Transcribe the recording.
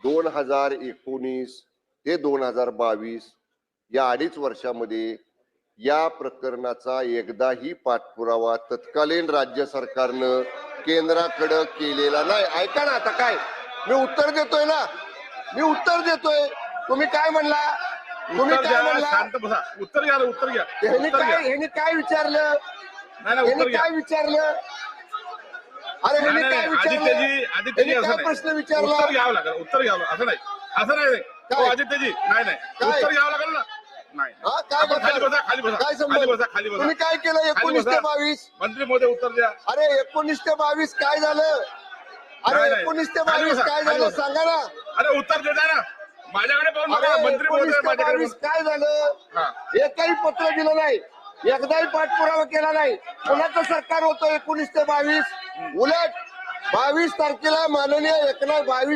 2019 ते 2022 या 2.5 वर्षामध्ये या प्रकरणाचा एकदाही पाठपुरावा तत्कालीन राज्य सरकारनं केंद्राकडे केलेला नाही। ऐका ना, आता काय मी उत्तर देतोय ना, मी उत्तर देतोय। तुम्ही काय म्हणला? तुम्ही काय म्हणला? शांत बसा, उत्तर घ्या, उत्तर घ्या। ह्याने काय विचारलं? ह्याने काय विचारलं? अरे ह्याने काय विचारलं? आदित्यजी काय प्रश्न विचारला? उत्तर घ्यावं लागेल, उत्तर घ्यावं। असं नाही, असं नाही। आदित्यजी नाही, उत्तर घ्यावं लागेल ना। नाही, खाली बसा, खाली बसा, काय खाली बसा, खाली बसा। तुम्ही काय केलं 19 ते 22? मंत्री महोदय उत्तर द्या। अरे 19 ते 22 काय झालं? अरे 19 ते 22 काय झालं सांगा ना। अरे उत्तर देता ना, माझ्याकडे पाहून बघा। मंत्री महोदय माझ्याकडे काय झालं? एकही पत्र दिलं नाही, एकदाही पाठपुरावा केला नाही। कोणाचं सरकार होतं 19 ते 22? उलट 22 तारखेला माननीय एकनाथ 22